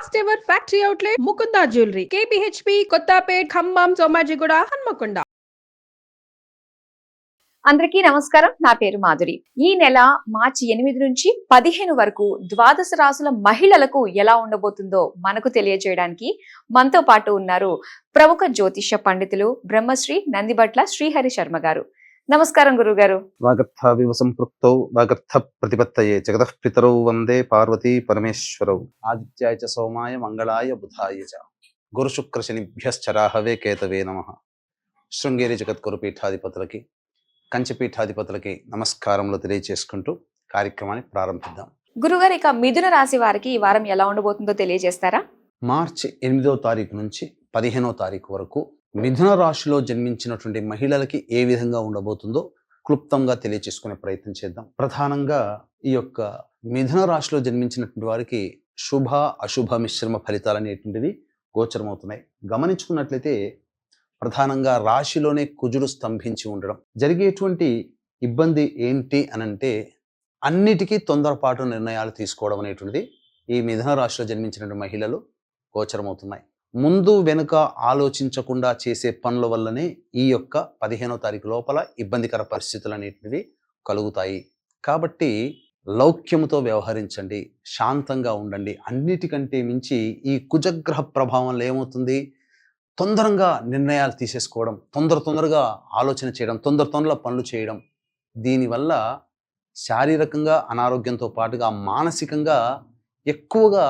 First ever factory outlet Mukunda jewellery KPHB Kothapet Khammam Somajiguda Hanamkonda. అందరికీ నమస్కారం. నా పేరు మాధురి. ఈ నెల మార్చి 8 నుంచి 15 వరకు ద్వాదశ రాశుల మహిళలకు ఎలా ఉండబోతుందో మనకు తెలియజేయడానికి మనతో పాటు ఉన్నారు ప్రముఖ జ్యోతిష్య పండితులు బ్రహ్మశ్రీ నందిబట్ల శ్రీహరి శర్మ గారు. నమస్కారం గురుగారు. వాగర్థావివ సంపృక్తౌ వాగర్థ ప్రతిపత్తయే జగతః పితరౌ వందే పార్వతీ పరమేశ్వరౌ ఆదిత్యాయ చ సోమాయ మంగళాయ బుధాయ చ గురు శుక్ర శనిభ్యశ్చరాహవే కేతవే నమః. శృంగేరి జగద్గురు పీఠాధిపతులకి కంచిపీఠాధిపతులకి నమస్కారములు తెలియజేసుకుంటూ కార్యక్రమాన్ని ప్రారంభిద్దాం. గురుగారు, ఇక మిథున రాశి వారికి ఈ వారం ఎలా ఉండబోతుందో తెలియజేస్తారా? మార్చి 8వ తారీఖు నుంచి 15వ తారీఖు వరకు మిథున రాశిలో జన్మించినటువంటి మహిళలకి ఏ విధంగా ఉండబోతుందో క్లుప్తంగా తెలియచేసుకునే ప్రయత్నం చేద్దాం. ప్రధానంగా ఈ యొక్క మిథున రాశిలో జన్మించినటువంటి వారికి శుభ అశుభ మిశ్రమ ఫలితాలు అనేటువంటివి గోచరమవుతున్నాయి. గమనించుకున్నట్లయితే ప్రధానంగా రాశిలోనే కుజుడు స్తంభించి ఉండడం, జరిగేటువంటి ఇబ్బంది ఏంటి అనంటే అన్నిటికీ తొందరపాటు నిర్ణయాలు తీసుకోవడం అనేటువంటిది ఈ మిథున రాశిలో జన్మించినటువంటి మహిళలు గోచరమవుతున్నాయి. ముందు వెనుక ఆలోచించకుండా చేసే పనుల వల్లనే ఈ యొక్క 15వ తారీఖు లోపల ఇబ్బందికర పరిస్థితులు అనేటివి కలుగుతాయి. కాబట్టి లౌక్యముతో వ్యవహరించండి, శాంతంగా ఉండండి. అన్నిటికంటే మించి ఈ కుజగ్రహ ప్రభావంలో ఏమవుతుంది, తొందరగా నిర్ణయాలు తీసేసుకోవడం, తొందరగా ఆలోచన చేయడం, తొందరగా పనులు చేయడం, దీనివల్ల శారీరకంగా అనారోగ్యంతో పాటుగా మానసికంగా ఎక్కువగా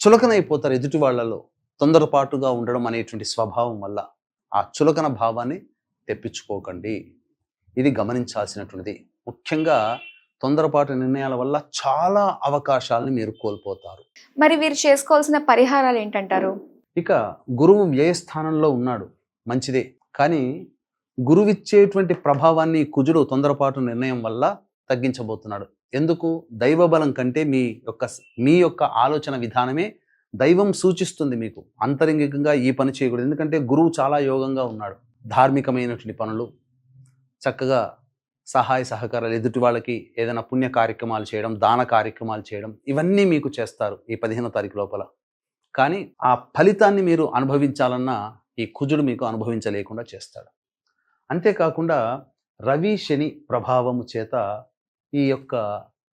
చులకనైపోతారు. ఎదుటి వాళ్ళలో తొందరపాటుగా ఉండడం అనేటువంటి స్వభావం వల్ల ఆ చులకన భావాన్ని తెప్పించుకోకండి. ఇది గమనించాల్సినటువంటిది. ముఖ్యంగా తొందరపాటు నిర్ణయాల వల్ల చాలా అవకాశాలను మీరు కోల్పోతారు. మరి వీరు చేసుకోవాల్సిన పరిహారాలు ఏంటంటారు? ఇక గురువు వ్యయస్థానంలో ఉన్నాడు, మంచిదే. కానీ గురువిచ్చేటువంటి ప్రభావాన్ని కుజుడు తొందరపాటు నిర్ణయం వల్ల తగ్గించబోతున్నాడు. ఎందుకు? దైవబలం కంటే మీ యొక్క ఆలోచన విధానమే దైవం సూచిస్తుంది మీకు. అంతరంగికంగా ఈ పని చేయకూడదు. ఎందుకంటే గురువు చాలా యోగంగా ఉన్నాడు. ధార్మికమైనటువంటి పనులు, చక్కగా సహాయ సహకారాలు, ఎదుటి వాళ్ళకి ఏదైనా పుణ్య కార్యక్రమాలు చేయడం, దాన కార్యక్రమాలు చేయడం, ఇవన్నీ మీకు చేస్తారు ఈ 15వ తారీఖు లోపల. కానీ ఆ ఫలితాన్ని మీరు అనుభవించాలన్నా ఈ కుజుడు మీకు అనుభవించలేకుండా చేస్తాడు. అంతేకాకుండా రవి శని ప్రభావము చేత ఈ యొక్క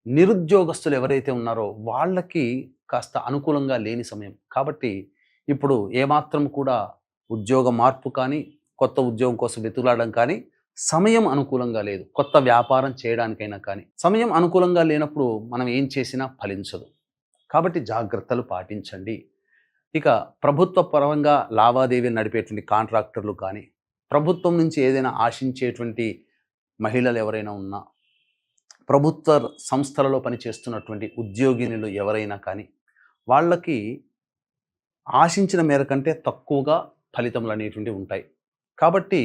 నిరుద్యోగస్తులు ఎవరైతే ఉన్నారో వాళ్ళకి కాస్త అనుకూలంగా లేని సమయం. కాబట్టి ఇప్పుడు ఏమాత్రం కూడా ఉద్యోగ మార్పు కానీ, కొత్త ఉద్యోగం కోసం వెతులాడడం కానీ సమయం అనుకూలంగా లేదు. కొత్త వ్యాపారం చేయడానికైనా కానీ సమయం అనుకూలంగా లేనప్పుడు మనం ఏం చేసినా ఫలించదు. కాబట్టి జాగ్రత్తలు పాటించండి. ఇక ప్రభుత్వ పరంగా లావాదేవీలు నడిపేటువంటి కాంట్రాక్టర్లు కానీ, ప్రభుత్వం నుంచి ఏదైనా ఆశించేటువంటి మహిళలు ఎవరైనా ఉన్నా, ప్రభుత్వ సంస్థలలో పనిచేస్తున్నటువంటి ఉద్యోగినులు ఎవరైనా కానీ వాళ్ళకి ఆశించిన మేర కంటే తక్కువగా ఫలితములు అనేటువంటివి ఉంటాయి. కాబట్టి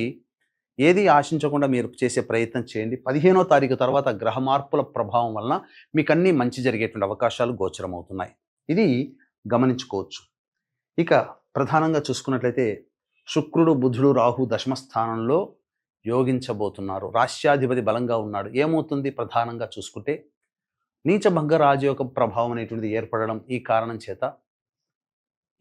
ఏది ఆశించకుండా మీరు చేసే ప్రయత్నం చేయండి. 15వ తారీఖు తర్వాత గ్రహ మార్పుల ప్రభావం వలన మీకు అన్నీ మంచి జరిగేటువంటి అవకాశాలు గోచరమవుతున్నాయి. ఇది గమనించుకోవచ్చు. ఇక ప్రధానంగా చూసుకున్నట్లయితే శుక్రుడు, బుధుడు, రాహు దశమ స్థానంలో యోగించబోతున్నారు. రాష్ట్రాధిపతి బలంగా ఉన్నాడు. ఏమవుతుంది? ప్రధానంగా చూసుకుంటే నీచభంగ రాజయోగ ప్రభావం అనేటువంటిది ఏర్పడడం. ఈ కారణం చేత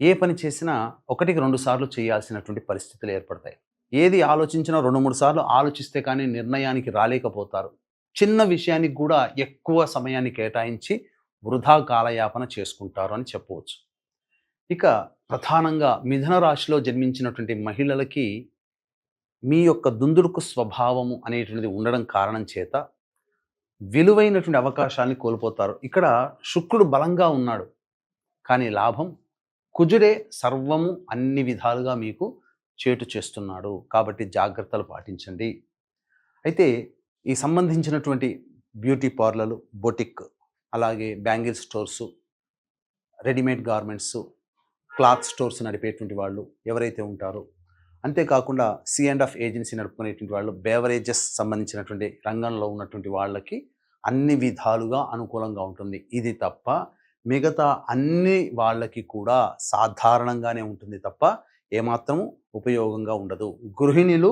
ఏ పని చేసినా 1-2 సార్లు చేయాల్సినటువంటి పరిస్థితులు ఏర్పడతాయి. ఏది ఆలోచించినా 2-3 సార్లు ఆలోచిస్తే కానీ నిర్ణయానికి రాలేకపోతారు. చిన్న విషయానికి కూడా ఎక్కువ సమయాన్ని కేటాయించి వృధా కాలయాపన చేసుకుంటారు అని చెప్పవచ్చు. ఇక ప్రధానంగా మిథున రాశిలో జన్మించినటువంటి మహిళలకి మీ యొక్క దుందుడుకు స్వభావము అనేటువంటిది ఉండడం కారణం చేత విలువైనటువంటి అవకాశాన్ని కోల్పోతారు. ఇక్కడ శుక్రుడు బలంగా ఉన్నాడు, కానీ లాభం కుజుడే సర్వము అన్ని విధాలుగా మీకు చేటు చేస్తున్నాడు. కాబట్టి జాగ్రత్తలు పాటించండి. అయితే ఈ సంబంధించినటువంటి బ్యూటీ పార్లర్లు, బొటిక్, అలాగే bangle stores, readymade garments, cloth stores నడిపేటువంటి వాళ్ళు ఎవరైతే ఉంటారో, అంతేకాకుండా C&F ఏజెన్సీ నడుపుకునేటువంటి వాళ్ళు, బేవరేజెస్ సంబంధించినటువంటి రంగంలో ఉన్నటువంటి వాళ్ళకి అన్ని విధాలుగా అనుకూలంగా ఉంటుంది. ఇది తప్ప మిగతా అన్ని వాళ్ళకి కూడా సాధారణంగానే ఉంటుంది తప్ప ఏమాత్రము ఉపయోగంగా ఉండదు. గృహిణులు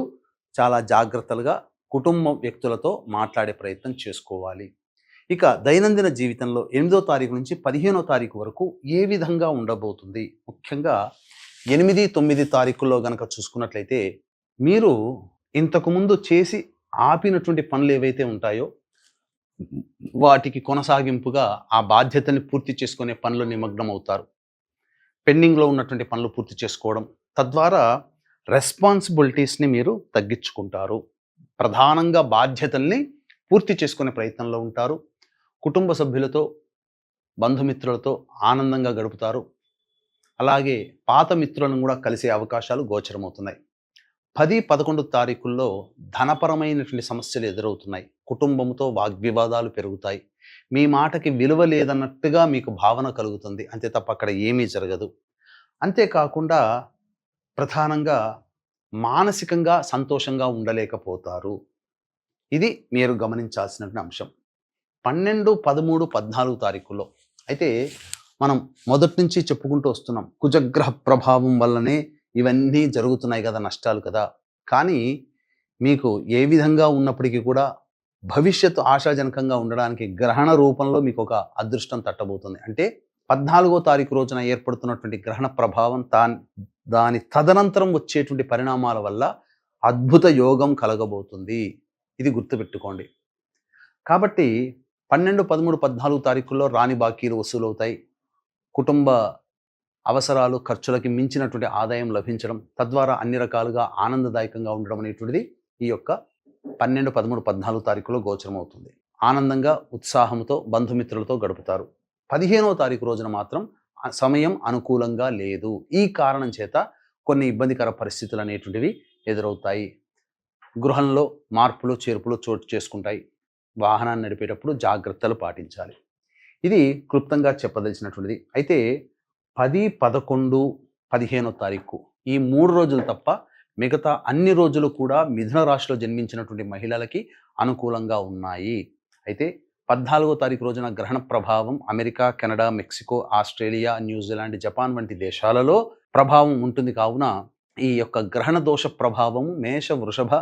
చాలా జాగ్రత్తలుగా కుటుంబ వ్యక్తులతో మాట్లాడే ప్రయత్నం చేసుకోవాలి. ఇక దైనందిన జీవితంలో 8వ తారీఖు నుంచి 15వ తారీఖు వరకు ఏ విధంగా ఉండబోతుంది? ముఖ్యంగా 8, 9 తారీఖుల్లో గనక చూసుకున్నట్లయితే మీరు ఇంతకుముందు చేసి ఆపినటువంటి పనులు ఏవైతే ఉంటాయో వాటికి కొనసాగింపుగా ఆ బాధ్యతని పూర్తి చేసుకునే పనులు నిమగ్నం అవుతారు. పెండింగ్లో ఉన్నటువంటి పనులు పూర్తి చేసుకోవడం, తద్వారా రెస్పాన్సిబిలిటీస్ని మీరు తగ్గించుకుంటారు. ప్రధానంగా బాధ్యతల్ని పూర్తి చేసుకునే ప్రయత్నంలో ఉంటారు. కుటుంబ సభ్యులతో, బంధుమిత్రులతో ఆనందంగా గడుపుతారు. అలాగే పాత మిత్రులను కూడా కలిసే అవకాశాలు గోచరమవుతున్నాయి. 10, 11 తారీఖుల్లో ధనపరమైనటువంటి సమస్యలు ఎదురవుతున్నాయి. కుటుంబంతో వాగ్వివాదాలు పెరుగుతాయి. మీ మాటకి విలువ లేదన్నట్టుగా మీకు భావన కలుగుతుంది. అంతే తప్ప అక్కడ ఏమీ జరగదు. అంతేకాకుండా ప్రధానంగా మానసికంగా సంతోషంగా ఉండలేకపోతారు. ఇది మీరు గమనించాల్సినటువంటి అంశం. 12, 13, 14 తారీఖుల్లో అయితే మనం మొదటి నుంచి చెప్పుకుంటూ వస్తున్నాం, కుజగ్రహ ప్రభావం వల్లనే ఇవన్నీ జరుగుతున్నాయి కదా, నష్టాలు కదా. కానీ మీకు ఏ విధంగా ఉన్నప్పటికీ కూడా భవిష్యత్తు ఆశాజనకంగా ఉండడానికి గ్రహణ రూపంలో మీకు ఒక అదృష్టం తట్టబోతుంది. అంటే 14వ తారీఖు రోజున ఏర్పడుతున్నటువంటి గ్రహణ ప్రభావం దాని తదనంతరం వచ్చేటువంటి పరిణామాల వల్ల అద్భుత యోగం కలగబోతుంది. ఇది గుర్తుపెట్టుకోండి. కాబట్టి 12, 13, 14 తారీఖుల్లో రాని బాకీలు వసూలవుతాయి. కుటుంబ అవసరాలు, ఖర్చులకి మించినటువంటి ఆదాయం లభించడం, తద్వారా అన్ని రకాలుగా ఆనందదాయకంగా ఉండడం అనేటువంటిది ఈ యొక్క 12, 13, 14 తారీఖులో గోచరమవుతుంది. ఆనందంగా, ఉత్సాహంతో బంధుమిత్రులతో గడుపుతారు. 15వ తారీఖు రోజున మాత్రం సమయం అనుకూలంగా లేదు. ఈ కారణం చేత కొన్ని ఇబ్బందికర పరిస్థితులు అనేటువంటివి ఎదురవుతాయి. గృహంలో మార్పులు చేర్పులు చోటు చేసుకుంటాయి. వాహనాన్ని నడిపేటప్పుడు జాగ్రత్తలు పాటించాలి. ఇది క్లుప్తంగా చెప్పదలిచినటువంటిది. అయితే 10, 11, 15వ తారీఖు ఈ 3 రోజులు తప్ప మిగతా అన్ని రోజులు కూడా మిథున రాశిలో జన్మించినటువంటి మహిళలకి అనుకూలంగా ఉన్నాయి. అయితే 14వ తారీఖు రోజున గ్రహణ ప్రభావం America, Canada, Mexico, Australia, New Zealand, Japan వంటి దేశాలలో ప్రభావం ఉంటుంది. కావున ఈ యొక్క గ్రహణ దోష ప్రభావం మేష, వృషభ,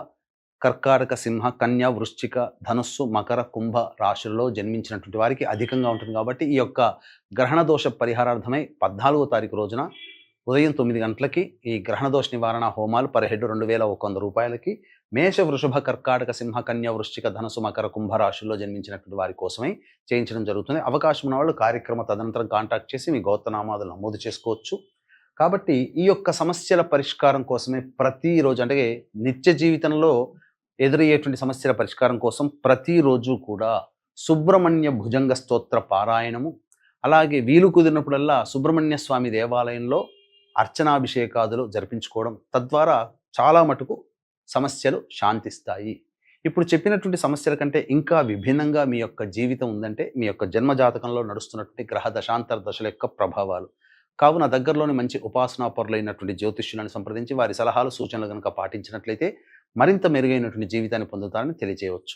కర్కాటక, సింహ, కన్య, వృశ్చిక, ధనుస్సు, మకర, కుంభ రాశుల్లో జన్మించినటువంటి వారికి అధికంగా ఉంటుంది. కాబట్టి ఈ యొక్క గ్రహణ దోష పరిహారార్థమై 14వ తారీఖు రోజున ఉదయం 9 గంటలకి ఈ గ్రహణ దోష నివారణ హోమాలు పర్ హెడ్ 2100 రూపాయలకి మేష, వృషభ, కర్కాటక, సింహ, కన్య, వృశ్చిక, ధనుసు, మకర, కుంభ రాశుల్లో జన్మించినటువంటి వారి కోసమై చేయించడం జరుగుతుంది. అవకాశం ఉన్న వాళ్ళు కార్యక్రమ తదనంతరం కాంటాక్ట్ చేసి మీ గోత్రనామాదులు నమోదు చేసుకోవచ్చు. కాబట్టి ఈ యొక్క సమస్యల పరిష్కారం కోసమే ప్రతిరోజు, అంటే నిత్య జీవితంలో ఎదురయ్యేటువంటి సమస్యల పరిష్కారం కోసం ప్రతిరోజు కూడా సుబ్రహ్మణ్య భుజంగ స్తోత్ర పారాయణము, అలాగే వీలు కుదిరినప్పుడల్లా సుబ్రహ్మణ్య స్వామి దేవాలయంలో అర్చనాభిషేకాదులు జరిపించుకోవడం, తద్వారా చాలా మటుకు సమస్యలు శాంతిస్తాయి. ఇప్పుడు చెప్పినటువంటి సమస్యల కంటే ఇంకా విభిన్నంగా మీ యొక్క జీవితం ఉందంటే మీ యొక్క జన్మజాతకంలో నడుస్తున్నటువంటి గ్రహ దశాంతర దశల యొక్క ప్రభావాలు. కావున దగ్గరలోని మంచి ఉపాసనాపరులైనటువంటి జ్యోతిష్యులను సంప్రదించి వారి సలహాలు, సూచనలు కనుక పాటించినట్లయితే మరింత మెరుగైనటువంటి జీవితాన్ని పొందుతారని తెలియజేయవచ్చు.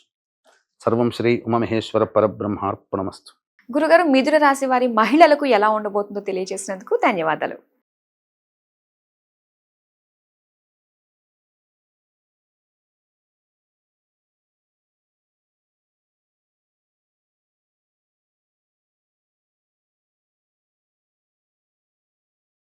సర్వం శ్రీ ఉమామహేశ్వర పరబ్రహ్మార్పణమస్తు. గురుగారు, మిథున రాశి వారి మహిళలకు ఎలా ఉండబోతుందో తెలియజేసినందుకు ధన్యవాదాలు.